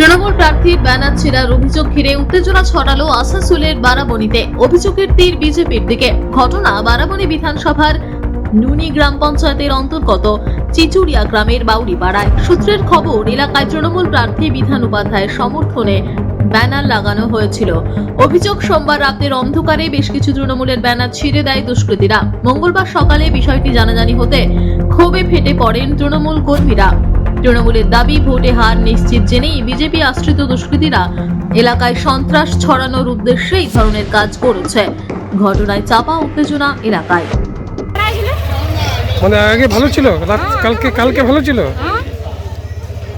তৃণমূল প্রার্থীর ব্যানার ছেঁড়ার অভিযোগ ঘিরে উত্তেজনা ছড়ালো আসানসোলের বারাবণীতে। অভিযোগের তীর বিজেপির দিকে। ঘটনা বারাবণী বিধানসভার নুনি গ্রাম পঞ্চায়েতের অন্তর্গত চিচুড়িয়া গ্রামের বাউরিপাড়ায়। সূত্রের খবর, এলাকায় তৃণমূল প্রার্থী বিধান উপাধ্যায়ের সমর্থনে ব্যানার লাগানো হয়েছিল। অভিযোগ, সোমবার রাতের অন্ধকারে বেশ কিছু তৃণমূলের ব্যানার ছিঁড়ে দেয় দুষ্কৃতীরা। মঙ্গলবার সকালে বিষয়টি জানাজানি হতে ক্ষোভে ফেটে পড়েন তৃণমূল কর্মীরা। তৃণমূলের দাবি, ভোটে হার নিশ্চিত জেনেই বিজেপি আশ্রিত দুষ্কৃতীরা এলাকায় সন্ত্রাস ছড়ানোর উদ্দেশ্যে এই ধরনের কাজ করেছে। ঘটনায় চাপা উত্তেজনা এলাকায়। মানে আগে ভালো ছিল, কালকে ভালো ছিল,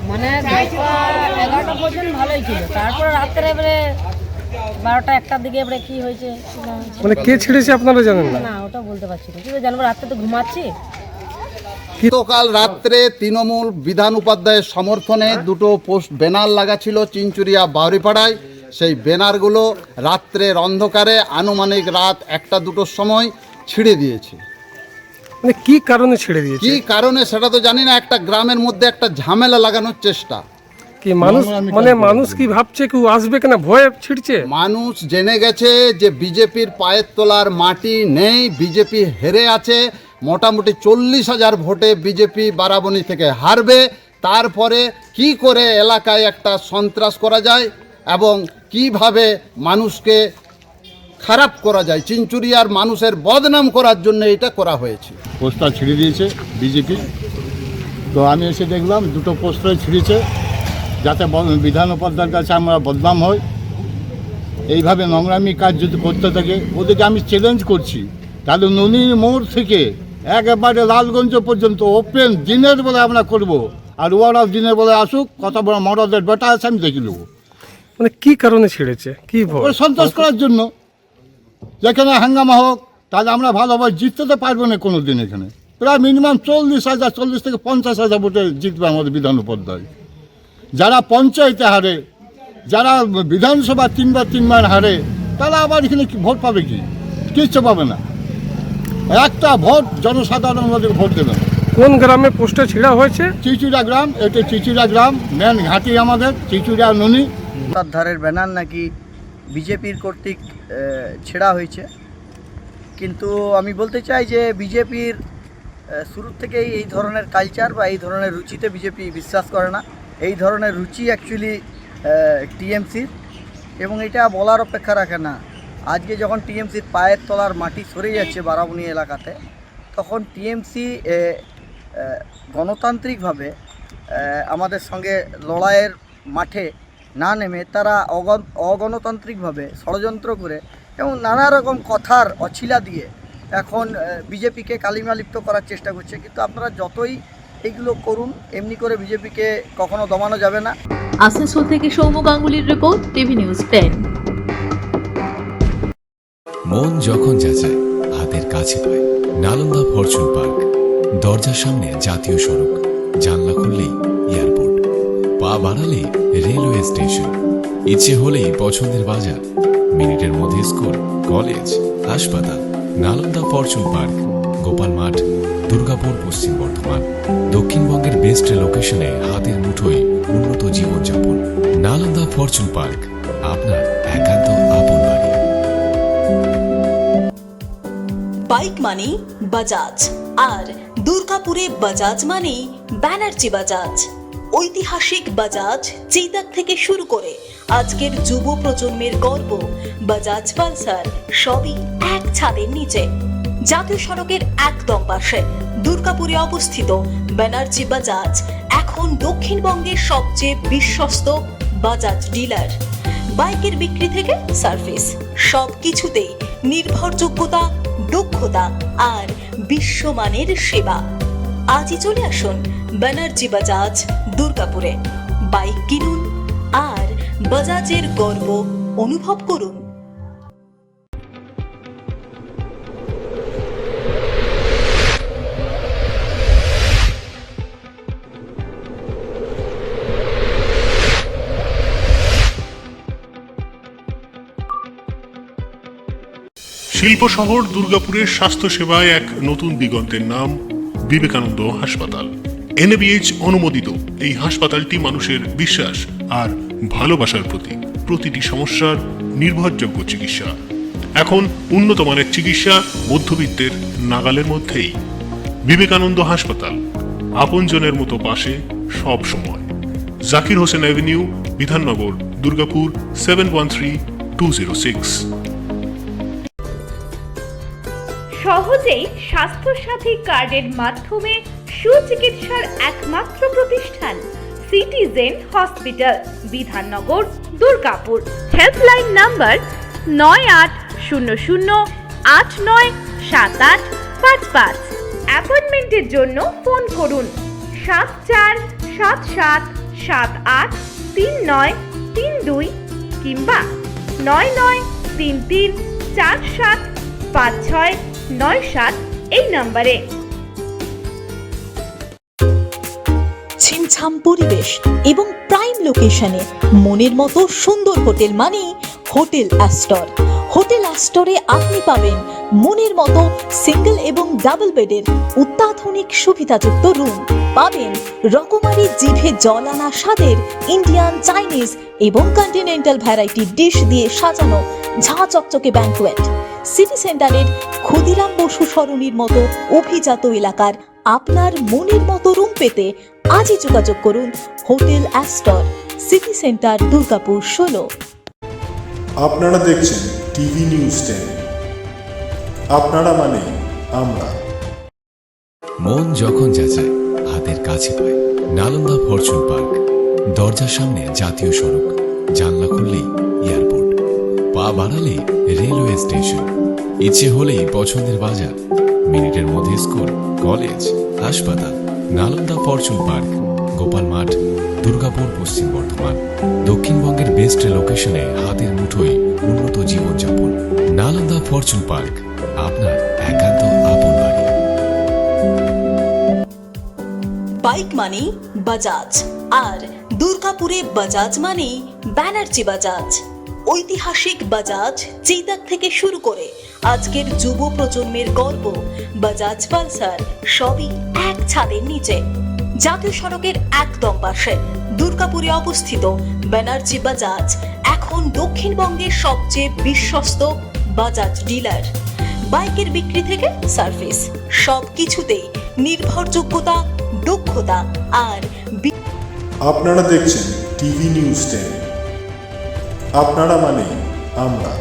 মানে 11টা পর্যন্ত ভালোই ছিল। তারপরে রাত্রে এবারে 12টা 1টার দিকে এবারে কি হয়েছে মানে কে ছেড়েছে আপনারা জানেন না? না, ওটা বলতে পারছি না। কিন্তু জানবো, রাত্রে তো ঘুমাচ্ছি। গতকাল রাত্রে তৃণমূল বিধান উপাধ্যায়ের সমর্থনে দুটো পোস্ট ব্যানার লাগা ছিল চিঞ্চুরিয়া বাউরিপাড়ায়। সেই ব্যানারগুলো রাত্রের অন্ধকারে আনুমানিক রাত 1টা-2টোর সময় ছিঁড়ে দিয়েছে। মানে কি কারণে ছেড়ে দিয়েছে? কি কারণে সেটা তো জানি না। একটা গ্রামের মধ্যে একটা ঝামেলা লাগানোর চেষ্টা। কি মানুষ মানে মানুষ কি ভাবছে কেউ আসবে কিনা ভয়ে ছিড়ছে? মানুষ জেনে গেছে যে বিজেপির পায়ের তলার মাটি নেই, বিজেপি হেরে আছে। মোটামুটি 40,000 ভোটে বিজেপি বারাবণী থেকে হারবে। তারপরে কি করে এলাকায় একটা সন্ত্রাস করা যায় এবং কিভাবে মানুষকে খারাপ করা যায়, চিঞ্চুরিয়ার মানুষের বদনাম করার জন্য এটা করা হয়েছে। পোস্টার ছিঁড়ে দিয়েছে বিজেপি। তো আমি এসে দেখলাম দুটো পোস্টার ছিঁড়েছে, যাতে বিধান উপাধ্যায়ের কাছে আমরা বদনাম হই। এইভাবে নোংরামি কাজ যদি করতে থাকে, ওদেরকে আমি চ্যালেঞ্জ করছি, তাহলে নুনির মোড় থেকে একেবারে লালগঞ্জ পর্যন্ত ওপেন দিনের বেলা আমরা করব। আর ওরা দিনের বেলা আসুক, কত বড় মরদের বেটা আছে আমি দেখে নেবো। মানে কি কারণে ছেড়েছে? কি ভয়? ওরা সন্ত্রাস করার জন্য। যেখানে হাঙ্গামা হোক, তাহলে আমরা ভালোভাবে জিততে তো পারবো না কোনো দিন। এখানে প্রায় মিনিমাম 40 থেকে 50,000 ভোটে জিতবে আমাদের বিধান উপাধ্যায়। যারা পঞ্চায়েতে হারে, যারা বিধানসভা 3বার হারে, তারা আবার এখানে ভোট পাবে কি? কিচ্ছু পাবে না। একটা ভোট জনসাধারণ আমাদের ভোট দেবে না। কোন গ্রামে পোস্টার ছিঁড়া হয়েছে? চিচুড়া গ্রাম। এটা চিচুড়া গ্রাম, মেন ঘাঁটি আমাদের চিচুড়া নুনি। তার ধারের ব্যানার নাকি বিজেপির কর্তৃক ছেঁড়া হয়েছে। কিন্তু আমি বলতে চাই যে বিজেপির শুরু থেকেই এই ধরনের কালচার বা এই ধরনের রুচিতে বিজেপি বিশ্বাস করে না। এই ধরনের রুচি অ্যাকচুয়ালি টিএমসির, এবং এটা বলার অপেক্ষা রাখে না। আজকে যখন টিএমসির পায়ের তলার মাটি সরে যাচ্ছে বারাবণী এলাকাতে, তখন টিএমসি গণতান্ত্রিকভাবে আমাদের সঙ্গে লড়াইয়ের মাঠে না নেমে তারা অগণতান্ত্রিকভাবে ষড়যন্ত্র করে এবং নানা রকম কথার অছিলা দিয়ে এখন বিজেপিকে কালিমালিপ্ত করার চেষ্টা করছে। কিন্তু আপনারা যতই এইগুলো করুন, এমনি করে বিজেপিকে কখনো দমানো যাবে না। আসানসোল থেকে সৌম্য গাঙ্গুলির রিপোর্ট, টিভি নিউজ 10। মন যখন যাচায় হাতের কাছে পায়। নালন্দা ফরচুন পার্ক, দরজার সামনে জাতীয় সড়ক, জানলা খুললেই এয়ারপোর্ট, পা বাড়ালে রেলওয়ে স্টেশন, ইচ্ছে হলেই পছন্দের বাজার, মিনিটের মধ্যে স্কুল, কলেজ, হাসপাতাল। নালন্দা ফরচুন পার্ক, গোপাল মাঠ, দুর্গাপুর, পশ্চিম বর্ধমান। দক্ষিণবঙ্গের বেস্ট লোকেশনে হাতের মুঠোয় উন্নত জীবনযাপন। নালন্দা ফরচুন পার্ক, আপনার একান্ত আপন বাড়ি। বাইক মানি বাজাজ, আর দুর্গাপুরে বাজাজ মানি ব্যানার্জি বাজাজ। ঐতিহাসিক বাজাজ চেতক থেকে শুরু করে আজকের যুব প্রজন্মের গর্ব বাজাজ পালসার, সবই এক ছাদের নিচে। জাতীয় সড়কের একদম পাশে দুর্গাপুরে অবস্থিত ব্যানার্জি বাজাজ এখন দক্ষিণবঙ্গের সবচেয়ে বিশ্বস্ত বাজাজ ডিলার। বাইকের বিক্রি থেকে সার্ভিস, সব কিছুতেই নির্ভরযোগ্যতা, দক্ষতা আর বিশ্বমানের সেবা। আজই চলে আসুন ব্যানার্জি বাজাজ দুর্গাপুরে। বাইক কিনুন আর বাজাজের গর্ব অনুভব করুন। শিল্প শহর দুর্গাপুরের স্বাস্থ্যসেবায় এক নতুন দিগন্তের নাম বিবেকানন্দ হাসপাতাল। NABH অনুমোদিত এই হাসপাতালটি মানুষের বিশ্বাস আর ভালোবাসার প্রতীক, প্রতিটি সমস্যার নির্ভরযোগ্য চিকিৎসা। এখন উন্নত মানের চিকিৎসা মধ্যবিত্তের নাগালের মধ্যেই। বিবেকানন্দ হাসপাতাল, আপনজনের মতো পাশে সব সময়। জাকির হোসেন অ্যাভিনিউ, বিধাননগর, দুর্গাপুর 713206। সহজেই স্বাস্থ্যসাথী কার্ডের মাধ্যমে সুচিকিৎসার একমাত্র প্রতিষ্ঠান citizen hospital, Bidhannagar, Durgapur. Helpline number 9800897855। অ্যাপয়েন্টমেন্টের জন্য ফোন করুন 7477783932 কিংবা 9933475697 এই নম্বরে। ছিমছাম পরিবেশ এবং প্রাইম লোকেশনে মনের মতো সুন্দর হোটেল মানে হোটেল অ্যাস্টর। হোটেল অ্যাস্টরে আপনি পাবেন মনের মতো সিঙ্গেল এবং ডাবল বেডের অত্যাধুনিক সুবিধাযুক্ত রুম, পাবেন রকমারি জিভে জল আনা স্বাদের ইন্ডিয়ান, চাইনিজ এবং কন্টিনেন্টাল ভ্যারাইটি ডিশ দিয়ে সাজানো ঝাঁ চকচকে ব্যাংকুয়েট। সিটি সেন্টারের ক্ষুদিরাম বসু সরণির মতো অভিজাত এলাকার আপনার মনের মতো রুম পেতে আজই যোগাযোগ করুন hotel Astor, city centre, Durgapur 16। আপনারা দেখছেন টিভি নিউজ 10। আপনারা মানে আমরা। মন যখন যাচায় হাতের কাছে পায়। নালন্দা ফরচুন পার্ক, দরজার সামনে জাতীয় সড়ক, জানলা খুললেই এয়ারপোর্ট, পা বাড়ালে রেলওয়ে স্টেশন, ইচ্ছে হলেই পছন্দের বাজার, মিনিটের মধ্যে স্কুল, কলেজ, হাসপাতাল। নালন্দা ফরচুন পার্ক, গোপাল মাঠ, দুর্গাপুর, পশ্চিম বর্ধমান। দক্ষিণবঙ্গের বেস্ট লোকেশনে হাতের মুঠোয় উন্নত জীবনযাপন। নালন্দা ফরচুন পার্ক, আপনার একান্ত আপন বাড়ি। বাইক মানেই বাজাজ, আর দুর্গাপুরে বাজাজ মানেই ব্যানার্জি বাজাজ। ঐতিহাসিক বাজাজ চেতক থেকে শুরু করে আজকের যুব প্রজন্মের গর্ব বাজাজ পালসার, সবই এক ছাদের নিচে। জাতীয় সড়কের একদম পাশে দুর্গাপুরে অবস্থিত ব্যানার্জি বাজাজ এখন দক্ষিণবঙ্গের সবচেয়ে বিশ্বস্ত বাজাজ ডিলার। বাইকের বিক্রি থেকে সার্ভিস, সবকিছুতেই নির্ভরযোগ্যতা, দক্ষতা আর আপনারা দেখছেন টিভি নিউজ 10। আপনারা মানে আমরা।